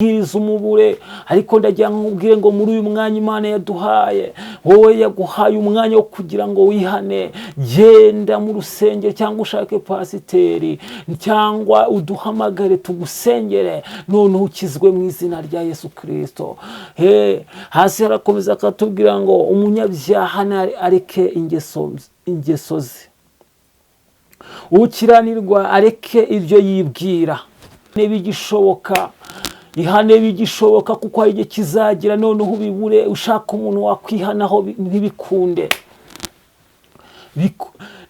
umubure ariko ndagira nkubwire ngo muri uyu mwanya Imana yaduhaye, wowe yaguhaye umwanya wo kugira ngo wihane. Genda mu rusengero cyangwa ushake pasiteri cyangwa uduhamagare tugusengere none ukizwe mu izina rya Yesu Kristo. Hasi harakomeza akatubwira ngo umunyabyaha areke ingeso ze, ukiranirwa areke ibyo yibwira. Nibigishoboka ihane bigishoboka, kuko hari igihe kizagira noneho ubibure ushaka umuntu wakwihanaho ntibikunde.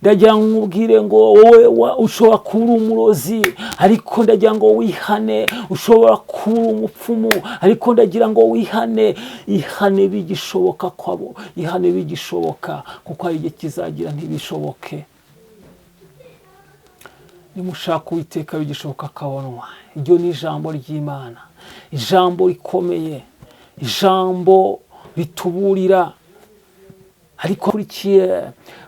Ndagira ngo nkubwire ngo wowe ushobora kuba umurozi ariko ndagira ngo wihane, ushobora kuba umupfumu ariko ndagira ngo wihane. Ihane bigishoboka kwabo, ihane bigishoboka, kuko hari igihe kizagira ntibishoboke. Nimushaka Uwiteka bigishoboka akabonwa. Iryo ni ijambo ry'Imana, ijambo rikomeye, ijambo rituburira. Ariko kurikiye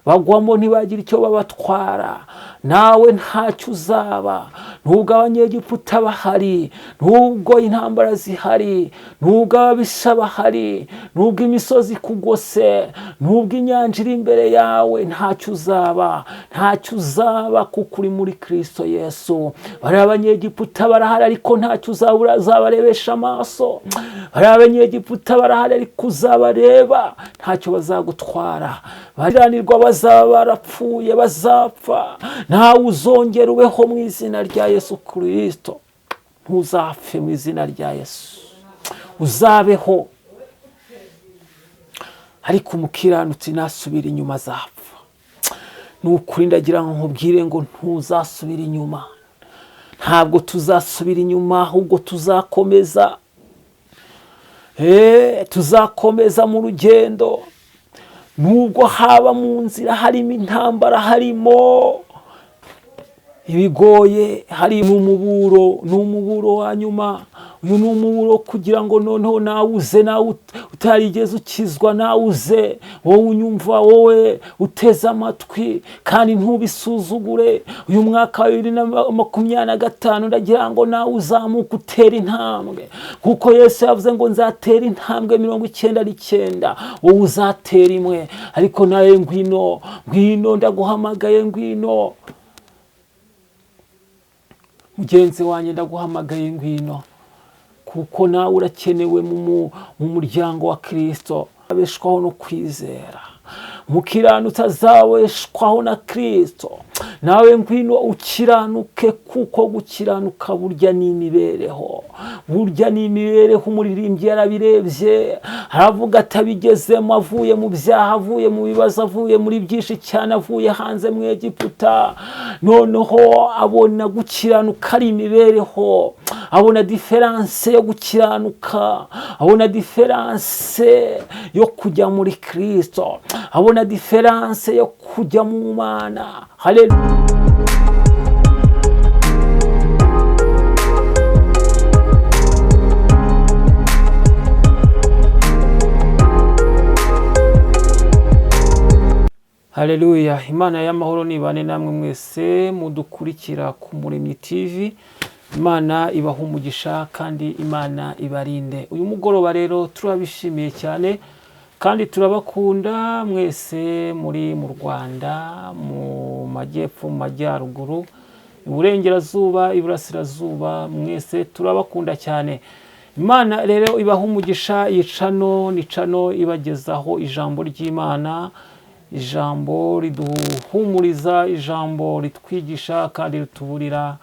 bagwamo ntibagira icyo babatwara, nawe ntacyo uzaba. Nubwo abanyegiputa bahari, nubwo intambara zihari, nubwo ababisha bahari, nubwo imisozi kugose, nubwo inyanja iri imbere yawe, ntacyo uzaba, ntacyo uzaba, kuko uri muri Kristo Yesu. Bari abanyegiputa barahari ariko ntacyo uzabura, uzabarebesha amaso. Bari abanyegiputa barahari ariko uzabareba, ntacyo bazagutwara. Bariranirwa bazaba barapfuye, bazapfa, nawe uzongera ubeho mu izina rya Yesu Kristo. Ntuzapfe mu izina rya Yesu, uzabeho. Ariko umukiranutsi nasubira inyuma azapfa. Nukuri ndagira ngo nkubwire ngo ntuzasubira inyuma. Ntabwo tuzasubira inyuma, ahubwo tuzakomeza. Tuzakomeza mu rugendo. Nubwo haba mu nzira harimo intambara, harimo ibigoye, hari n'umuburo wa nyuma. Uyu ni umuburo kugira ngo noneho nawuze, nawe utarigeze ukizwa, nawuze wowe unyumva, wowe uteze amatwi kandi ntubisuzugure. Uyu mwaka wa 2025 ndagira ngo nawe uzamuke utera intambwe, kuko Yesu yavuze ngo nzatera intambwe 99, wowe uzatera imwe. Ariko nawe ngwino, ndaguhamagaye, ngwino mugenzi wanjye, ndaguhamagaye, ngwino, kuko nawe urakenewe mu muryango wa Kristo. Abeshwaho no kwizera, mukiranutsi azabeshwaho na Kristo. Nawe ngwino ukiranuke, kuko gukiranuka burya ni imibereho. Burya ni imibereho. Umuririmbyi yarabirebye aravuga atabigezemo, avuye mu byaha, avuye mu bibazo, avuye muri byinshi cyane, avuye hanze mu Egiputa, noneho abona gukiranuka ari imibereho. Abona diferanse yo gukiranuka, abona diferanse yo kujya muri Kristo, abona diferanse yo kujya mu Mana. Haleluya. Haleluya. Imana y'amahoro nibane namwe mwese mudukurikira ku Muremyi TV. Imana ibaha umugisha kandi Imana ibarinde. Uyu mugoroba rero turabishimiye cyane kandi turabakunda mwese muri mu Rwanda, mu majyepfo, mu majyaruguru, iburengerazuba, iburasirazuba, mwese turabakunda cyane. Imana rero ibaha umugisha. Ni cano ibagezaho ijambo ry'Imana, ijambo riduhumuriza, ijambo ritwigisha kandi rituburira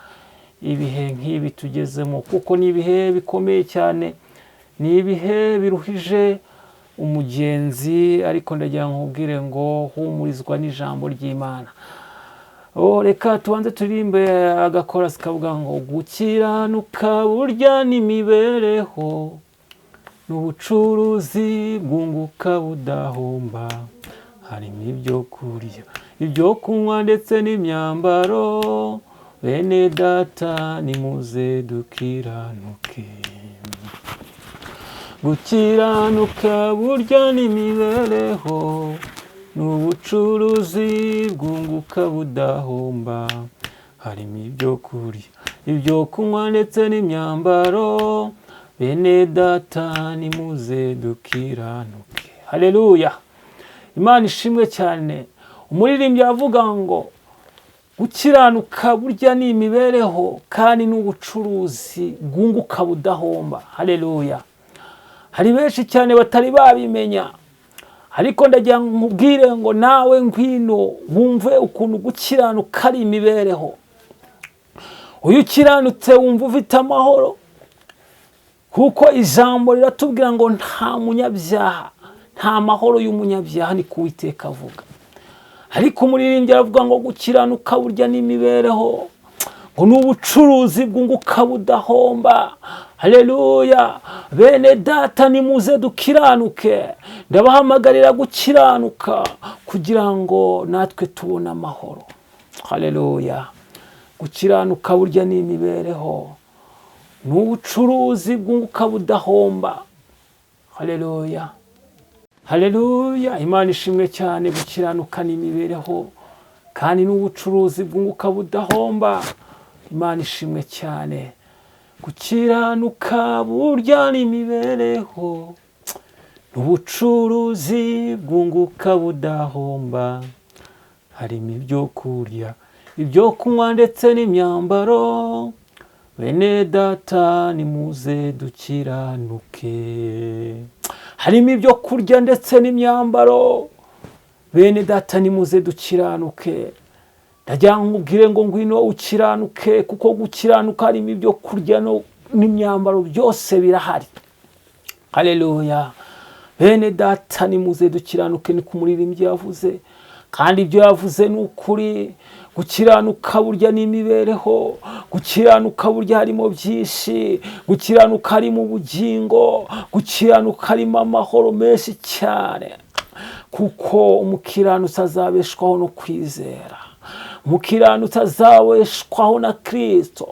ibihe nk'ibi tugezemo, kuko ni ibihe bikomeye cyane, ni ibihe biruhije umugenzi. Ariko ndagira ngo nkubwire ngo humurizwa n'ijambo ry'Imana. Reka tubanze turirimbe agakorasi kavuga ngo gukiranuka burya n'imibereho, n'ubucuruzi bwunguka budahomba. Harimo ibyo kurya, ibyo kunywa ndetse n'imyambaro. Bene data nimuze dukiranuke. Gukiranuka burya n'imibereho, n'ubucuruzi bwunguka budahomba. Harimo ibyo kurya, ibyo kunywa ndetse n'imyambaro. bene data nimuze dukiranuke. Haleluya, Imana ishimwe cyane. Umuririmbyi avuga ngo gukiranuka burya ni imibereho kandi n'ubucuruzi bwunguka budahomba. Haleluya, hari benshi cyane batari babimenya, ariko ndagira ngo nkubwire ngo nawe ngwino wumve ukuntu gukiranuka ari imibereho. Uyu ukiranutse wumva ufite amahoro, kuko ijambo riratubwira ngo nta munyabyaha, nta mahoro y'umunyabyaha, ni ko Uwiteka avuga. Ariko umuririmbyi aravuga ngo gukiranuka burya ni imibereho, ngo ni ubucuruzi bwunguka budahomba. Haleluya, bene data nimuze dukiranuke. Ndabahamagarira gukiranuka kugira ngo natwe tubone amahoro. Haleluya, gukiranuka burya ni imibereho, ni ubucuruzi bwunguka budahomba. Haleluya, haleluya, Imana ishimwe cyane. Gukiranuka ni imibereho kandi n'ubucuruzi bwunguka budahomba. Imana ishimwe cyane. Gukiranuka burya ni imibereho, n'ubucuruzi bwunguka budahomba. Harimo ibyo kurya, ibyo kunywa ndetse n'imyambaro. Bene data nimuze dukiranuke. Harimo ibyo kurya ndetse n'imyambaro. Bene data nimuze dukiranuke. Ndagira ngo nkubwire ngo ngwino ukiranuke, kuko gukiranuka harimo ibyo kurya n'imyambaro, byose birahari. Haleluya, bene data nimuze dukiranuke, ni ku muririmbyi yavuze, kandi ibyo yavuze ni ukuri. Gukiranuka burya ni imibereho, gukiranuka burya harimo byinshi, gukiranuka harimo ubugingo, gukiranuka harimo amahoro menshi cyane, kuko umukiranutsi azabeshwaho no kwizera, umukiranutsi azabeshwaho na Kristo.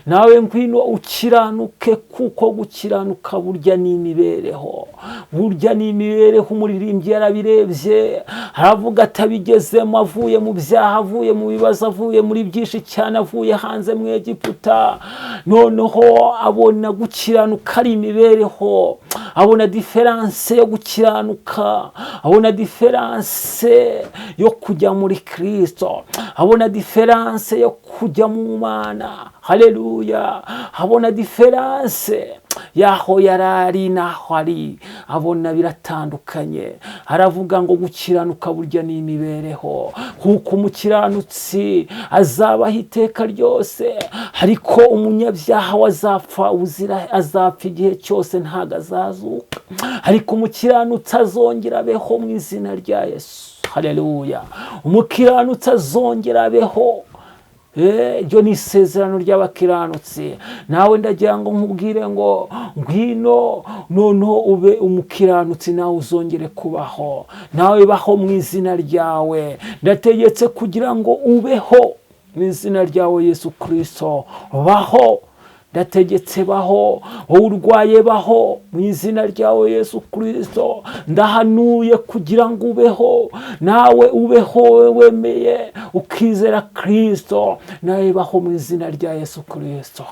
Nawe ngwino ukiranuke, kuko gukiranuka burya ni imibereho, burya ni imibereho. Umuririmbyi yarabirebye aravuga ati abigezemo, avuye mu byaha, avuye mu bibazo, avuye muri byinshi cyane, avuye hanze mu Egiputa, noneho abona gukiranuka ari imibereho, abona diferanse yo gukiranuka, abona diferanse yo kujya muri Kristo, abona diferanse yo kujya mu Mana. Haleluya, abona diferanse yaho yarari naho ari, abona biratandukanye. Aravuga ngo gukiranuka burya ni imibereho, kuko umukiranutsi azabaho iteka ryose, ariko umunyabyaha wazapfa uzira, azapfa igihe cyose, ntago azazuka. Ariko umukiranutsi azongera abeho mu izina rya Yesu. Haleluya, umukiranutsi azongera abeho. Iryo ni isezerano ry'abakiranutsi. Nawe ndagira ngo nkubwire ngo ngwino noneho ube umukiranutsi, nawe uzongere kubaho, nawe baho mu izina ryawe. Ndategetse kugira ngo ubeho mu izina ryawe Yesu Kristo. Baho, ndategetse baho. Wowe urwaye baho mu izina ryawe Yesu Kristo. Ndahanuye kugira ngo ubeho, nawe ubeho, wemeye ukizera Kristo, nawe baho mu izina rya Yesu Kristo.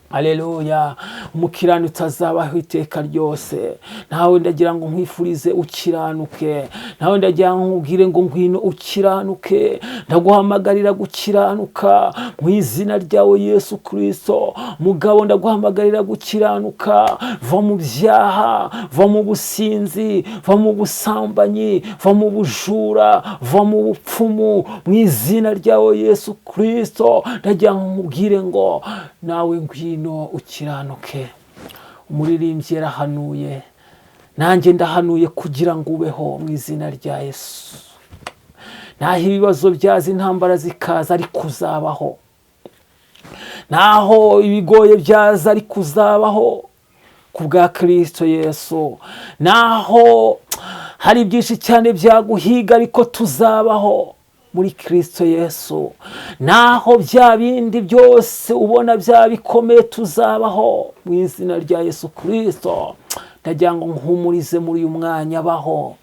Haleluya, umukiranutsi azabaho iteka ryose. Nawe ndagira ngo nkwifurize ukiranuke, nawe ndagira ngo nkubwire ngo ngwino ukiranuke. Ndaguhamagarira gukiranuka mu izina ryawe Yesu Kristo. Mugabo, ndaguhamagarira gukiranuka. Va mu byaha, va mu businzi, va mu busambanyi, va mu bujura, va mu bupfumu mu izina ryawe Yesu Kristo. Ndagira ngo nkubwire ngo nawe ngwino ukiranuke. Umuririmbyi yarahanuye, nanjye ndahanuye kugira ngo ubeho mu izina rya Yesu. Naho ibibazo byaza, intambara zikaza, ariko uzabaho. Naho ibigoye byaza, ariko uzabaho ku bwa Kristo Yesu. Naho hari byinshi cyane byaguhiga, ariko tuzabaho muri Kristo Yesu. Naho bya bindi byose ubona byabikomeye, tuzabaho mu izina rya Yesu Kristo. Ndagira ngo nkuhumurize muri uyu mwanya, baho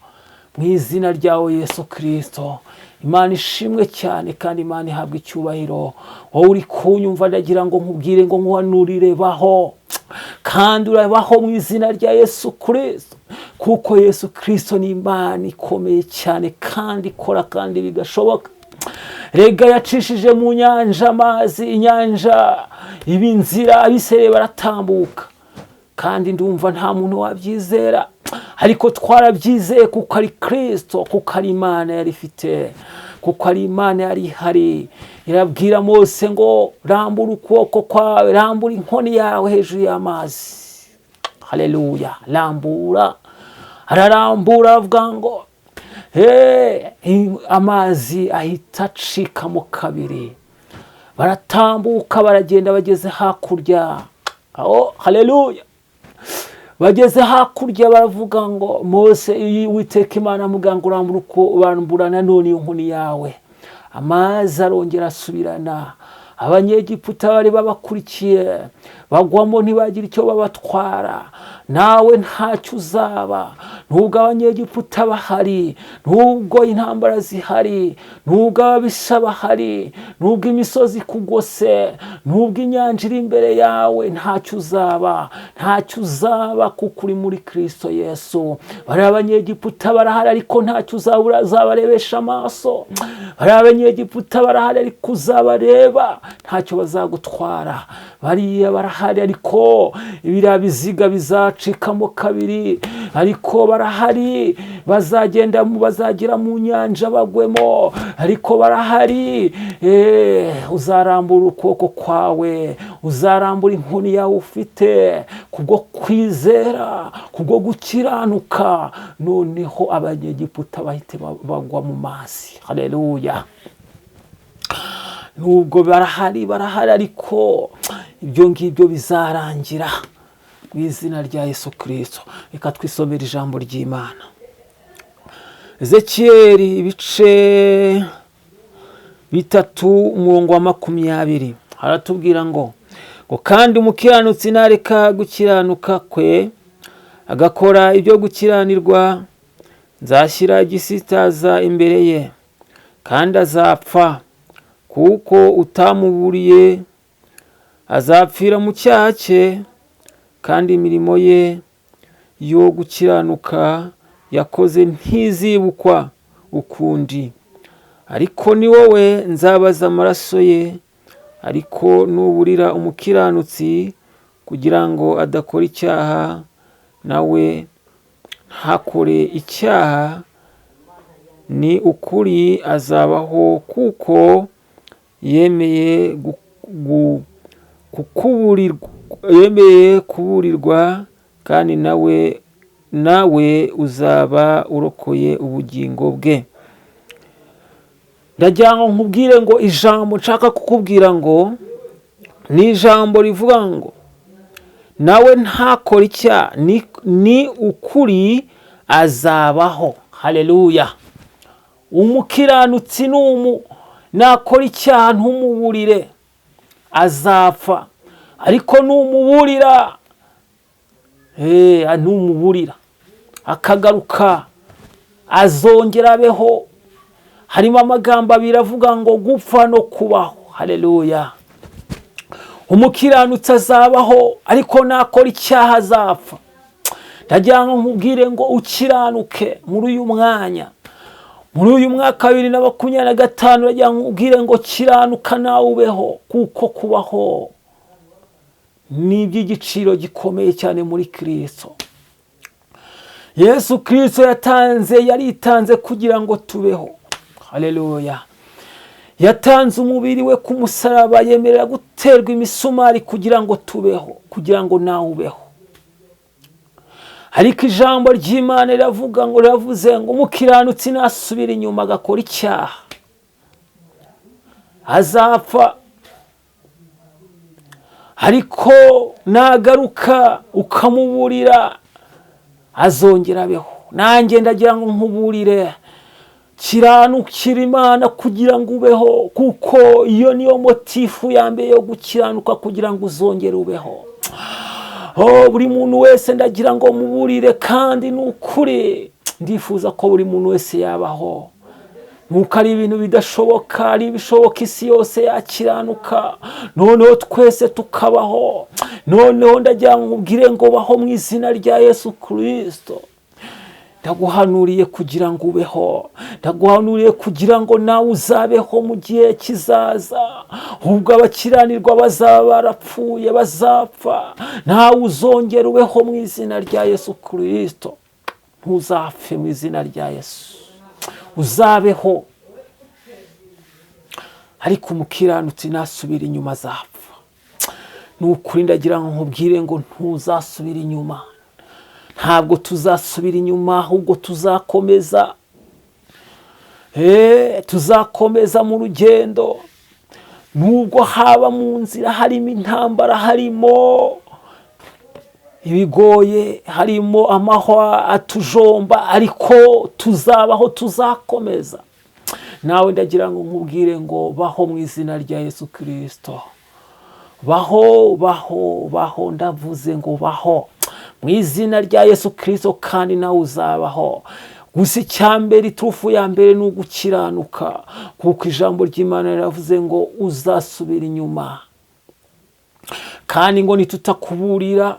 mu izina ryawe Yesu Kristo. Imana ishimwe cyane, kandi Imana ihabwa icyubahiro. Wowe uri kunyumva, ndagira ngo nkubwire ngo nkuhanurire, baho kandi urabaho mu izina rya Yesu Kristo, kuko Yesu Kristo ni Imana ikomeye cyane kandi ikora kandi bigashoboka. Rega yacishije mu nyanja amazi, inyanja iba inzira, abisirayeli baratambuka, kandi ndumva nta muntu wabyizera, ariko twarabyizeye kuko ari Kristo, kuko ari Imana yari ifite, kuko ari Imana yari ihari. Irabwira Mose ngo rambura ukuboko kwawe, rambura inkoni yawe hejuru y'amazi. Haleluya, rambura. Ararambura avuga ngo amazi ahita acikamo kabiri, baratambuka baragenda bageze hakurya. Haleluya, bageze hakurya baravuga ngo Mose, Uwiteka Imana amuga ngo urambura nanone inkoni yawe. Amazi arongera asubirana, Abanyegiputa bari babakurikiye bagwamo ntibagira icyo babatwara. Nawe ntacyo uzaba, nubwo Abanyegiputa bahari, nubwo intambara zihari, nubwo ababisha bahari, nubwo imisozi kugose, nubwo inyanja iri imbere yawe, ntacyo uzaba, ntacyo uzaba kuko uri muri Kristo Yesu. Bari Abanyegiputa barahari ariko ntacyo uzabarebesha amaso. Bari Abanyegiputa barahari ariko uzabareba, ntacyo bazagutwara. Bariya barahari ariko ibiriya biziga bizacikamo kabiri, ariko barahari bazagira mu nyanja bagwemo, ariko barahari. Uzarambura ukuboko kwawe, uzarambura inkoni yawe ufite, kubwo kwizera, kubwo gukiranuka, noneho Abanyegiputa bahite bagwa mu mazi. Haleluya. Nubwo barahari ariko ibyo ngibyo bizarangira mu izina rya Yesu Kristo. Reka twisomere ijambo ry'Imana. Ezekiyeli ibice 3 umurongo wa 20 haratubwira ngo kandi umukiranutsi nareka gukiranuka kwe agakora ibyo gukiranirwa, nzashyira igisitaza imbere ye, kandi azapfa, kuko utamuburiye. Azapfira mu cyaha cye, kandi imirimo ye yo gukiranuka yakoze ntizibukwa ukundi. Ariko ni wowe nzabaza amaraso ye, ariko nuburira umukiranutsi kugira ngo adakora icyaha, nawe ntakore icyaha, ni ukuri azabaho, kuko yemeye kuburirwa, kandi nawe uzaba urokoye ubugingo bwe. Ndagira ngo nkubwire ngo ijambo nshaka kukubwira ngo ni ijambo rivuga ngo nawe ntakora icyaha, ni ukuri azabaho. Haleluya. Umukiranutsi nakora icyaha ntumuburire, azapfa, ariko numuburira akagaruka, azongera abeho. Harimo amagambo abiri avuga ngo gupfa no kubaho. Haleluya. Umukiranutsi azabaho, ariko nakora icyaha azapfa. Ndagira ngo nkubwire ngo ukiranuke muri uyu mwanya, muri uyu mwaka 2025. Ndagira ngo nkubwire ngo kiranuka nawe ubeho, kuko kubaho ni iby'igiciro gikomeye cyane muri Kristo. Yesu Kristo yaritanze kugira ngo tubeho. Haleluya. Yatanze umubiri we ku musaraba, yemerera guterwa imisumari kugira ngo tubeho, kugira ngo nawe ubeho. Ariko ijambo ry'Imana riravuze ngo umukiranutsi nasubira inyuma agakora icyaha, azapfa, ariko nagaruka ukamuburira, azongera abeho. Nanjye ndagira ngo nkuburire, kiranukira Imana kugira ngo ubeho, kuko iyo niyo motifu ya mbere yo gukiranuka, kugira ngo uzongere ubeho. Buri muntu wese ndagira ngo muburire, kandi n'ukuri ndifuza ko buri muntu wese yabaho. nuko ari ibintu bidashoboka, ari ibishoboka isi yose yakiranuka, noneho twese tukabaho. Noneho ndagira ngo nkubwire ngo baho mu izina rya Yesu Kristo. Ndaguhanuriye kugira ngo ubeho, ndaguhanuriye kugira ngo nawe uzabeho mu gihe kizaza, ubwo abakiranirwa bazaba barapfuye bazapfa, nawe uzongera ubeho mu izina rya Yesu Kristo. Ntuzapfe mu izina rya Yesu, uzabeho. Ariko umukiranutsi nasubira inyuma azapfa. Nukuri ndagira ngo nkubwire ngo ntuzasubira inyuma. Ntabwo tuzasubira inyuma, ahubwo tuzakomeza. Tuzakomeza mu rugendo. Nubwo haba mu nzira harimo intambara, harimo ibigoye, harimo amahwa atujomba, ariko tuzabaho, tuzakomeza. Nawe ndagira ngo nkubwire ngo baho mu izina rya Yesu Kristo. Baho, baho, baho, ndavuze ngo baho mu izina rya Yesu Kristo, kandi nawe uzabaho. Gusa icyambere, iturufu ya mbere ni ugukiranuka, kuko ijambo ry'Imana riravuze ngo uzasubira inyuma. Kandi ngo nitutakuburira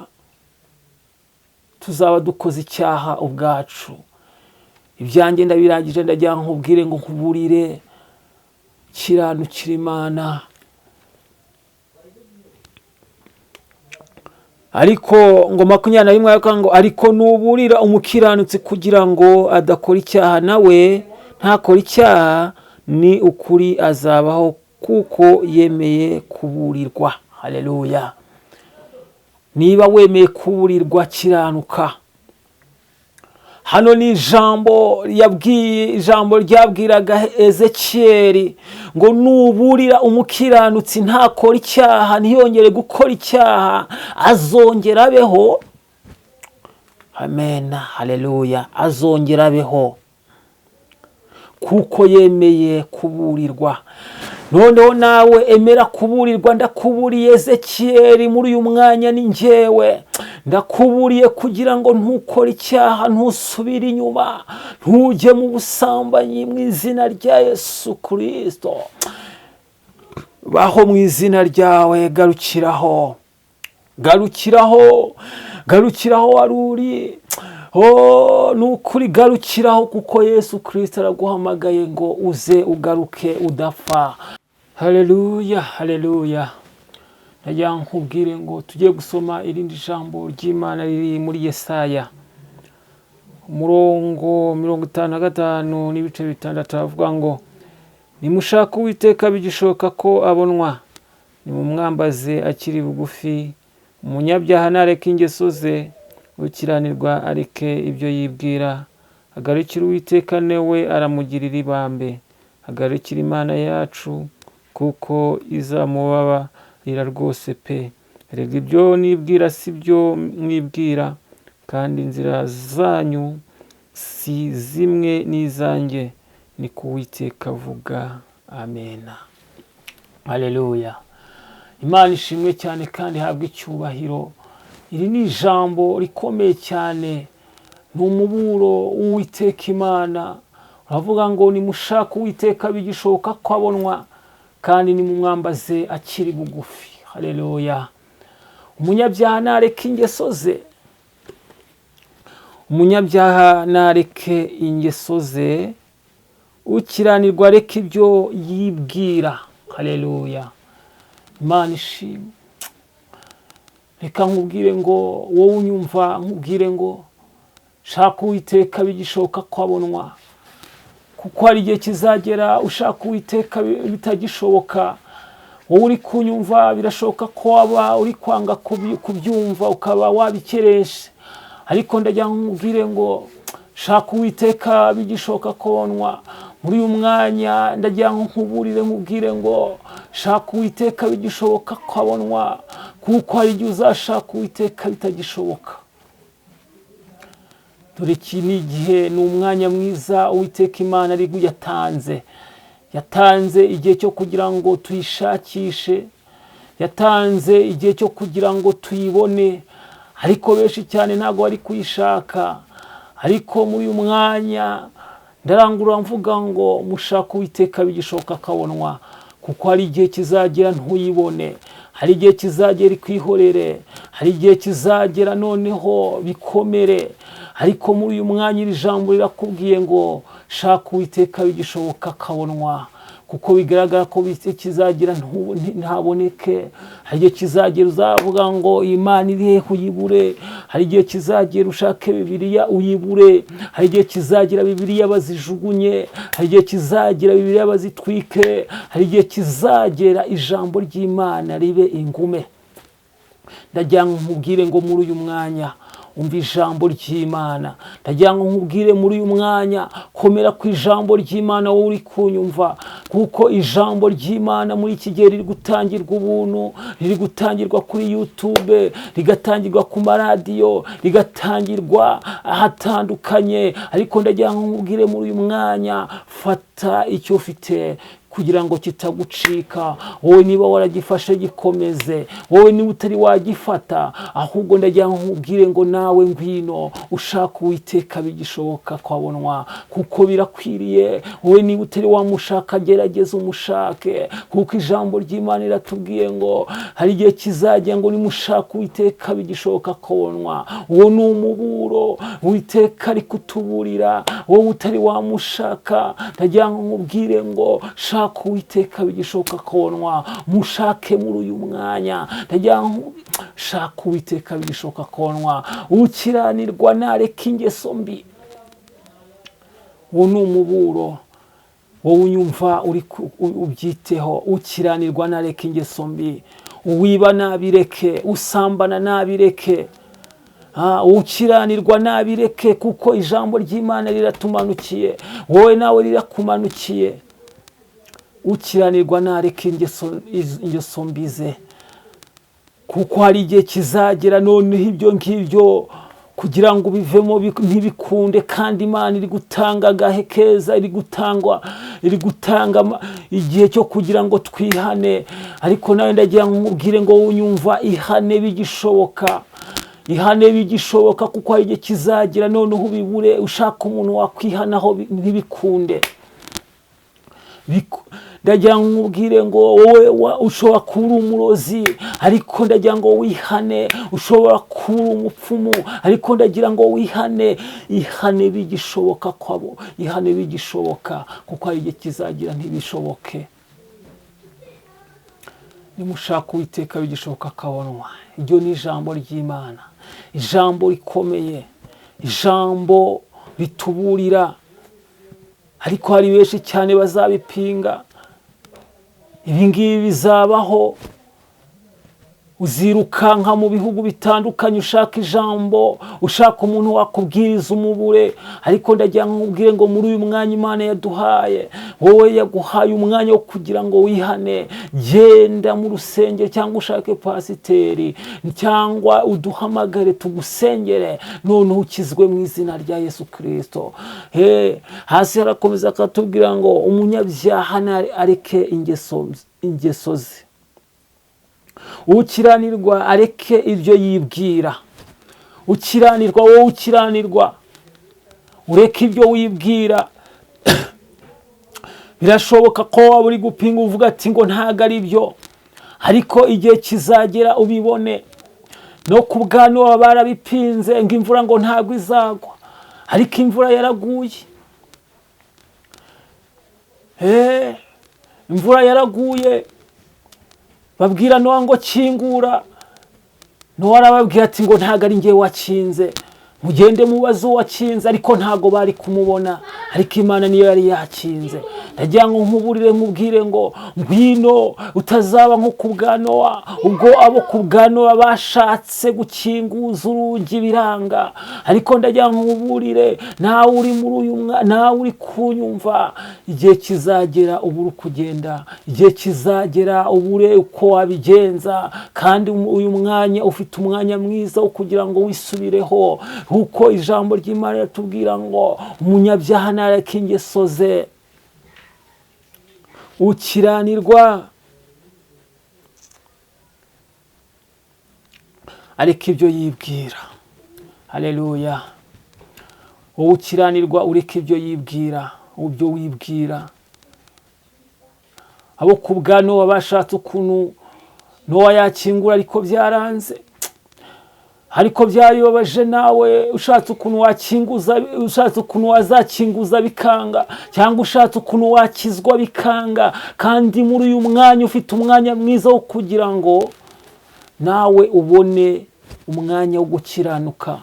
tuzaba dukoze icyaha ubwacu. Ibyanjye ndabirangije, ndagira ngo nkubwire ngo nkuburire, kiranukira Imana. Ariko ngo 21 yaka ngo ariko nuburira umukiranutsi kugira ngo adakora icyaha, nawe ntakora icyaha, ni ukuri azabaho kuko yemeye kuburirwa. Haleluya. Niba wemeye kuburirwa, kiranuka. Hano ni ijambo ryabwiraga Ezekiyeli ngo nuburira umukiranutsi ntakora icyaha, ntiyongere gukora icyaha, azongera abeho. Amen. Haleluya. Azongera abeho kuko yemeye kuburirwa. Noneho nawe emera kuburirwa. Ndakuburiye Ezekiyeli, muri uyu mwanya ni njyewe. Ndakuburiye kugira ngo ntukore icyaha, ntusubire inyuma, ntujye mu busambanyi mu izina rya Yesu Kristo. Baho mu izina ryawe, garukiraho. Garukiraho, garukiraho waruri. Nukuri garukiraho, kuko Yesu Kristo araguhamagaye ngo uze ugaruke udapfa. Haleluya, haleluya. Ndagira nkubwire ngo tugiye gusoma irindi jambo ry'Imana riri muri Yesaya umurongo 55 n'ibice 6, avuga ngo nimushaka Uwiteka bigishoboka ko abonwa, nimumwambaze akiri bugufi. Umunyabyaha nareke ingeso ze, ukiranirwa areke ibyo yibwira. Agarukira Uwiteka, newe aramugirira ibambe. Agarukira Imana yacu, kuko izamubabarira rwose pe. Erega ibyo nibwira si byo mwibwira, kandi inzira zanyu si zimwe n'izanjye, ni ku Uwiteka avuga. Amen. Haleluya. Imana ishimwe cyane kandi habwe icyubahiro. Iri ni ijambo rikomeye cyane, ni umuburo w'Uwiteka Imana. Uravuga ngo nimushaka Uwiteka bigishoboka ko abonwa, kandi nimumwambaze akiri bugufi. Haleluya. Umunyabyaha nareke ingeso ze. Umunyabyaha nareke ingeso ze, ukiranirwa areke ibyo yibwira. Haleluya. Imana ishimwe. Reka nkubwire ngo wowe unyumva, nkubwire ngo shaka Uwiteka bigishoboka ko abonwa, kuko hari igihe kizagera ushaka Uwiteka bitagishoboka. Wowe uri kunyumva birashoboka ko waba uri kwanga kubyumva, ukaba wabikeresha, ariko ndagira nkubwire ngo shaka Uwiteka bigishoboka ko abonwa. Muri uyu mwanya ndagira nkuburire, nkubwire ngo shaka Uwiteka bigishoboka ko abonwa, kuko hari igihe uzashaka Uwiteka bitagishoboka. Dore iki ni igihe, ni umwanya mwiza Uwiteka Imana ari yatanze. Yatanze igihe cyo kugira ngo tuyishakishe, yatanze igihe cyo kugira ngo tuyibone, ariko benshi cyane ntabwo bari kuyishaka. Ariko muri uyu mwanya ndarangurura mvuga ngo mushaka Uwiteka bigishoboka akabonwa, kuko hari igihe kizagera ntuyibone, hari igihe kizagera ikwihorere, hari igihe kizagera noneho bikomere. Ariko muri uyu mwanya iri jambo rirakubwiye ngo shaka Uwiteka bigishoboka akabonwa, kuko bigaragara ko kizagira ntaboneke. Hari igihe kizagera uzavuga ngo Imana iri hehe uyibure, hari igihe kizagera ushake Bibiliya uyibure, hari igihe kizagira Bibiliya bazijugunye, hari igihe kizagira Bibiliya bazitwike, hari igihe kizagera ijambo ry'Imana ribe ingume. Ndagira ngo nkubwire ngo muri uyu mwanya umva ijambo ry'Imana. Ndagira ngo nkubwire muri uyu mwanya komera ku ijambo ry'Imana wowe uri kunyumva, kuko ijambo ry'Imana muri iki gihe riri gutangirwa ubuntu, riri gutangirwa kuri YouTube, rigatangirwa ku maradiyo, rigatangirwa ahatandukanye. Ariko ndagira ngo nkubwire muri uyu mwanya fata icyo ufite kugira ngo kitagucika. Wowe niba waragifashe gikomeze, wowe niba utari wagifata, ahubwo ndagira ngo nkubwire ngo nawe ngwino ushaka Uwiteka bigishoboka kwabonwa, kuko birakwiriye. Wowe niba utari wamushaka gerageza umushake, kuko ijambo ry'Imana riratubwiye ngo hari igihe kizajya ngo nimushaka Uwiteka bigishoboka kwabonwa. Uwo ni umuburo Uwiteka ari kutuburira wowe utari wamushaka. Ndagira ngo nkubwire ngo shaka Uwiteka bigishoboka kwabonwa, mushake muri uyu mwanya. Ndagira ngo shaka Uwiteka bigishoboka kwabonwa. Ukiranirwa nareka ingeso mbi. Uwo ni umuburo wowe unyumva uri ubyiteho. Ukiranirwa nareka ingeso mbi. Uwiba nabireke, usambana nabireke, ukiranirwa nabireke, kuko ijambo ry'Imana riratumanukiye, wowe nawe rirakumanukiye. Ukiranirwa nareka ingeso mbi ze, kuko hari igihe kizagera noneho ibyo ngibyo kugira ngo bivemo ntibikunde. Kandi Imana iri gutanga agahe keza, iri gutanga igihe cyo kugira ngo twihane. Ariko nawe ndagira ngo nkubwire ngo unyumva ihane bigishoboka, ihane bigishoboka, kuko hari igihe kizagira noneho ubibure. Ushaka umuntu wakwihanaho ntibikunde. Ndagira ngo nkubwire ngo wowe ushobora kuba uri umurozi, ariko ndagira ngo wihane. Ushobora kuba uri umupfumu, ariko ndagira ngo wihane. Ihane bigishoboka kwabo, ihane bigishoboka, kuko hari igihe kizagira ntibishoboke. Nimushaka Uwiteka bigishoboka akabonwa. Iryo ni ijambo ry'Imana, ijambo rikomeye, ijambo rituburira. Ariko hari benshi cyane bazabipinga. Ibi ngibi bizabaho. Uzirukanka mu bihugu bitandukanye ushaka ijambo, ushaka umuntu wakubwiriza umubure. Ariko ndagira ngo nkubwire ngo muri uyu mwanya Imana yaduhaye, wowe yaguhaye umwanya wo kugira ngo wihane. Genda mu rusengero cyangwa ushake pasiteri, cyangwa uduhamagare tugusengere, none ukizwe mu izina rya Yesu Kristo. Hasi harakomeza akatubwira ngo umunyabyaha areke ingeso ze. Ukiranirwa areke ibyo yibwira. Ukiranirwa, wowe ukiranirwa, ureke ibyo wibwira. Birashoboka ko waba uri gupinga uvuga ati ngo ntago ari byo, ariko igihe kizagera ubibone. No ku bwano baba barabipinze ngo imvura ngo ntago izagwa, ariko imvura yaraguye. Imvura yaraguye. Babwira Nowa ngo kingura. Nowa arababwira ati ngo ntago ari njye wakinze, mugende mubaze uwakinze. Ariko ntago bari kumubona, ariko Imana niyo yari yakinze. Ndagira ngo nkuburire nkubwire ngo ngwino utazaba nko ku bwa Nowa, ubwo abo ku bwa Nowa bashatse gukinguza urugi biranga. Ariko ndagira ngo nkuburire nawe uri muri uyu nawe uri kunyumva, igihe kizagera ubure kugenda, igihe kizagera ubure uko wabigenza. Kandi uyu mwanya ufite umwanya mwiza wo kugira ngo wisubireho, kuko ijambo ry'Imana ratubwira ngo umunyabyaha nareke ingeso ze. Ukiranirwa ariko ibyo yibwira. Haleluya. wowe ukiranirwa ureke ibyo yibwira, ibyo wibwira. Abo ku bwa Nowa bashatse ukuntu Nowa yakingura ariko byaranze, ariko byaribabaje. nawe ushatse ukuntu wakinguza, ushatse ukuntu wazakinguza bikanga, cyangwa ushatse ukuntu wakizwa bikanga, kandi muri uyu mwanya ufite umwanya mwiza wo kugira ngo nawe ubone umwanya wo gukiranuka,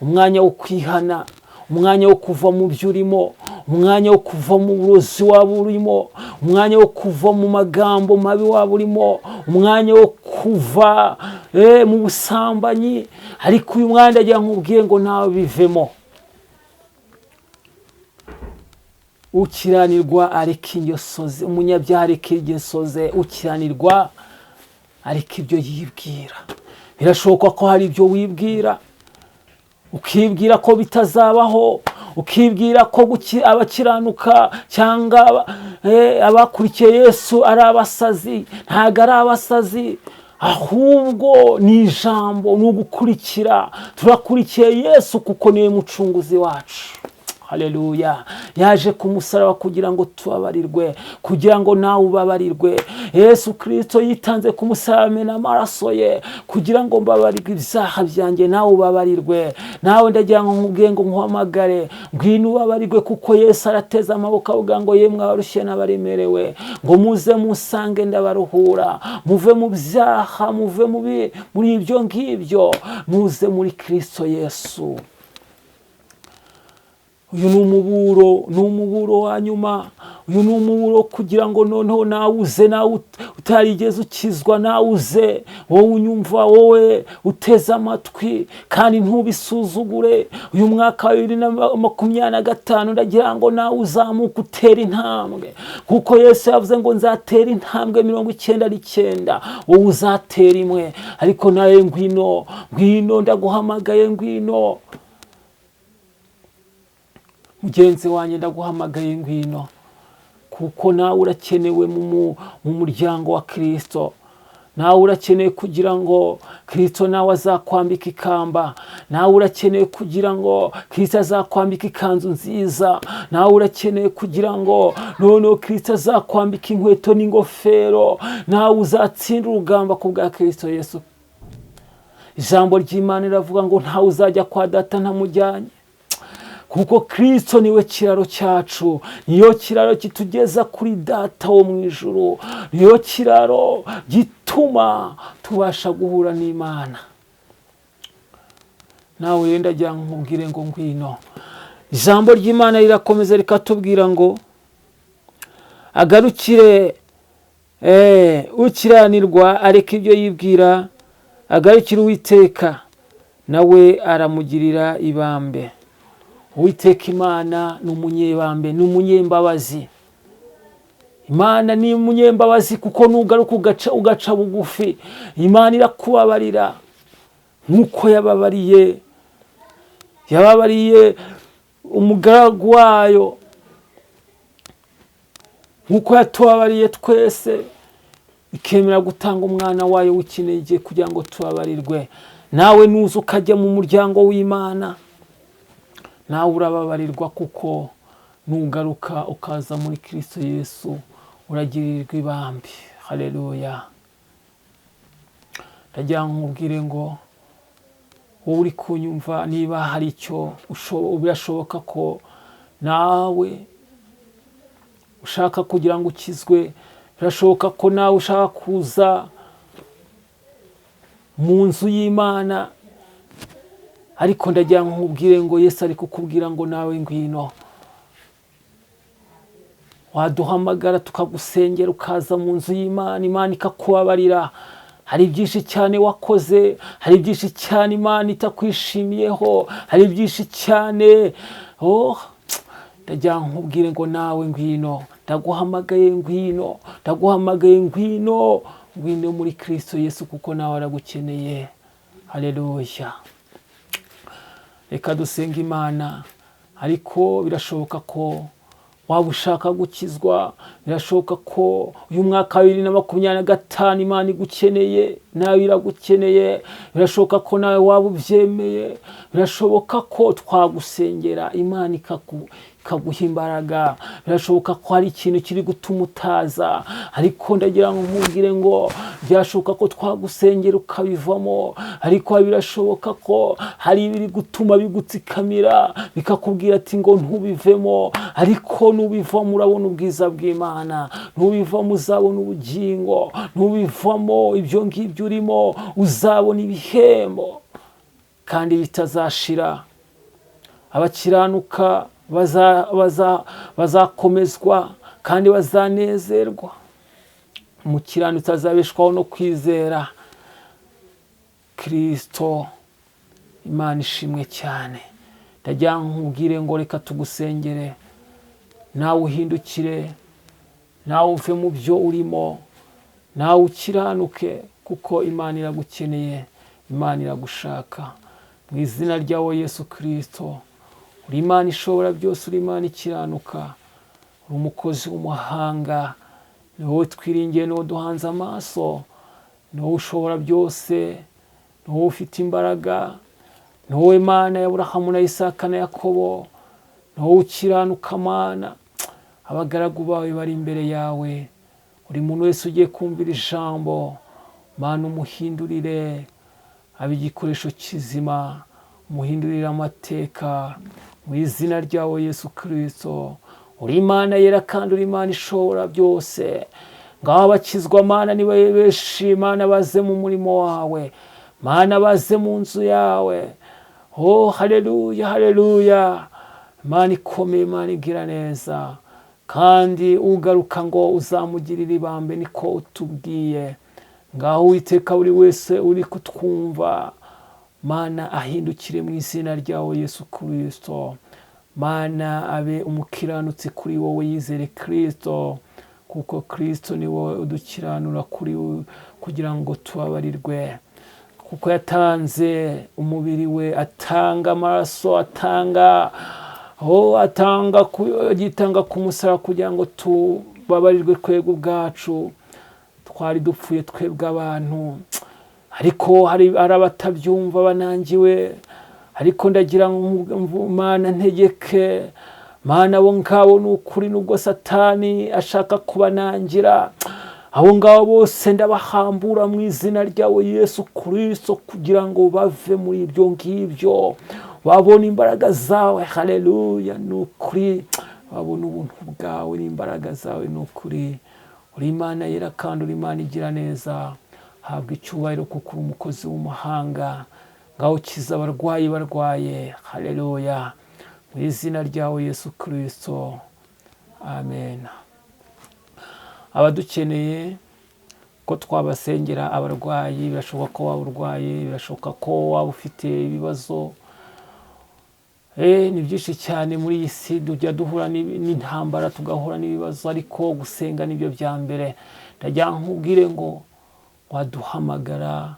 umwanya wo kwihana, umwanya wo kuva mu byo urimo, umwanya wo kuva mu burozi waba urimo, umwanya wo kuva mu magambo mabi waba urimo, umwanya wo kuva mu busambanyi. Ariko uyu mwanya ndagira nkubwiye ngo nawe bivemo. Ukiranirwa areka ingeso ze, umunyabyaha areka ingeso ze, ukiranirwa areka ibyo yibwira. Birashoboka ko hari ibyo wibwira, ukibwira ko bitazabaho, ukibwira ko abakiranuka cyangwa abakurikiye Yesu ari abasazi. Ntabwo ari abasazi, ahubwo ni ijambo, ni ugukurikira. Turakurikiye Yesu kuko niwe mucunguzi wacu. Haleluya. Yaje ku musaraba kugira ngo tubabarirwe, kugira ngo nawe ubabarirwe. Yesu Kristo yitanze ku musaraba amena amaraso ye kugira ngo mbabarirwe ibyaha byanjye, nawe ubabarirwe. Nawe ndagira ngo nkubwiye ngo nkuhamagare, ngwino ubabarirwe, kuko Yesu arateze amaboko avuga ngo yemwe abarushye n'abaremerewe, ngo muze musange ndabaruhura. Muve mu byaha, muve muri ibyo ngibyo, muze muri Kristo Yesu. Uyu ni umuburo wa nyuma. Uyu ni umuburo kugira ngo noneho nawe uze, nawe utarigeze ukizwa, nawe uze, wowe unyumva, wowe uteze amatwi kandi ntubisuzugure. Uyu mwaka wa 2025 ndagira ngo nawe uzamuke utera intambwe, kuko Yesu yavuze ngo nzatera intambwe 99, wowe uzatera imwe. Ariko nawe ngwino, ndaguhamagaye, ngwino mugenzi wanjye, ndaguhamagaye, ngwino, kuko nawe urakenewe mu muryango wa Kristo. Nawe urakeneye kugira ngo Kristo nawe azakwambika ikamba. Nawe urakeneye kugira ngo Kristo azakwambika ikanzu nziza. Nawe urakeneye kugira ngo noneho Kristo azakwambika inkweto n'ingofero. Nawe uzatsinda urugamba ku bwa Kristo Yesu. Ijambo ry'Imana riravuga ngo ntawe uzajya kwa Data ntamujyanye, kuko Kristo niwe kiraro cyacu. Niyo kiraro kitugeza kuri Data wo mu ijuru. Niyo kiraro gituma tubasha guhura n'Imana. Nawe rero ndagira ngo nkubwire ngo ngwino. Ijambo ry'Imana rirakomeza rikatubwira ngo agarukire ukiranirwa areka ibyo yibwira, agarukire Uwiteka nawe aramugirira ibambe. Uwiteka Imana ni umunyebambe, ni umunyembabazi. Imana ni umunyembabazi, kuko nugaruka ugaca bugufi, Imana irakubabarira nk'uko yababariye umugaragu wayo, nk'uko yatubabariye twese, ikemera gutanga umwana wayo w'ikinege kugira ngo tubabarirwe. Nawe nuza ukajya mu muryango w'Imana, nawe urababarirwa, kuko nugaruka ukaza muri Kristo Yesu uragirirwa ibambi. Haleluya. Ndagira ngo nkubwire ngo wowe uri kunyumva, niba hari icyo birashoboka ko nawe ushaka kugira ngo ukizwe, birashoboka ko nawe ushaka kuza mu nzu y'Imana, ariko ndagira ngo nkubwire ngo Yesu ari kukubwira ngo nawe ngwino. Waduhamagara tukagusengera ukaza mu nzu y'Imana, Imana ikakubabarira. Hari byinshi cyane wakoze, hari byinshi cyane Imana itakwishimiyeho, hari byinshi cyane. Ndagira ngo nkubwire ngo nawe ngwino. Ndaguhamagaye ngwino, ngwino muri Kristo Yesu, kuko nawe aragukeneye. Haleluya. Reka dusenga Imana. Ariko birashoboka ko waba ushaka gukizwa, birashoboka ko uyu mwaka wa 2025 Imana igukeneye, nawe iragukeneye. Birashoboka ko nawe waba ubyemeye, birashoboka ko twagusengera Imana ikaguha imbaraga. Birashoboka ko hari ikintu kiri gutuma utaza, ariko ndagira ngo nkubwire ngo byashoboka ko twagusengera ukabivamo, ariko birashoboka ko hari ibiri gutuma bigutsikamira bikakubwira ati ngo ntubivemo, ariko nubivamo urabona ubwiza bw'Imana, nubivamo uzabona ubugingo, nubivamo ibyo ngibyo urimo uzabona ibihembo kandi bitazashira. Abakiranuka bazakomezwa kandi bazanezerwa. Umukiranutsi azabeshwaho no kwizera Kristo. Imana ishimwe cyane. Ndagira nkubwire ngo reka tugusengere, nawe uhindukire, nawe uve mu byo urimo, nawe ukiranuke, kuko Imana iragukeneye, Imana iragushaka. Mu izina ryawe Yesu Kristo, uri Imana ishobora byose, uri Imana ikiranuka, uri umukozi w'umuhanga, ni wowe twiringiye, ni wowe duhanze amaso, ni wowe ushobora byose, ni wowe ufite imbaraga, ni wowe Mana ya Aburahamu na Isaka na Yakobo, ni wowe ukiranuka Mana. Abagaragu bawe bari imbere yawe, buri muntu wese ugiye kumvira ijambo Mana umuhindurire abe igikoresho kizima, umuhindurire amateka mu izina ryawe Yesu Kristo. Uri Imana yera kandi uri Imana ishobora byose. Ngaho bakizwa Mana ni benshi, Mana baze mu murimo wawe, Mana baze mu nzu yawe. Oh haleluya, haleluya. Mana ikomeye, Mana igira neza, kandi ugaruka ngo uzamugirira ibambe, niko utubwiye. Ngaho Uwiteka buri wese uri kutwumva, Mana ahindukire mu izina ryawe Yesu Kristo. Mana abe umukiranutsi kuri wowe, yizere Kristo, kuko Kristo ni wowe udukiranura kuri kugira ngo tubabarirwe, kuko yatanze umubiri we, atanga amaraso, agitanga ku musaraba kugira ngo tubabarirwe twebwe ubwacu. Twari dupfuye twebwe abantu, ariko hari abatabyumva banangiwe, ariko ndagira ngo Mana ntegeke, Mana abo ngabo ni ukuri, nubwo Satani ashaka kubanangira, abo ngabo bose ndabahambura mu izina ryawe Yesu Kristo, kugira ngo bave muri ibyo ngibyo, babona imbaraga zawe. Haleluya, ni ukuri, babona ubuntu bwawe n'imbaraga zawe. Ni ukuri, uri Imana yera kandi uri Imana igira neza. Habwa icyubahiro kuko uri umukozi w'umuhanga. Ngaho kiza abarwayi barwaye. Haleluya, mu izina ryawe Yesu Kristo, amen. Abadukeneye ko twabasengera abarwayi, birashoboka ko waba urwaye, birashoboka ko waba ufite ibibazo. Ni byinshi cyane muri iyi si, tujya duhura n'intambara, tugahura n'ibibazo, ariko gusenga nibyo bya mbere. Ndagira nkubwire ngo waduhamagara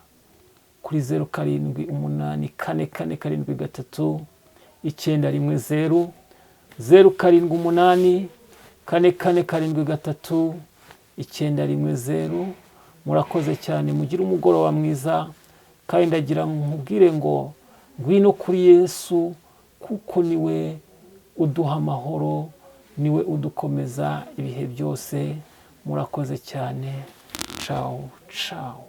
kuri 07844473 07844473 murakoze cyane, mugire umugoroba mwiza. Kandi ndagira nkubwire ngo ngwino kuri Yesu, kuko niwe uduha amahoro, niwe udukomeza ibihe byose. Murakoze cyane. Ciao ciao.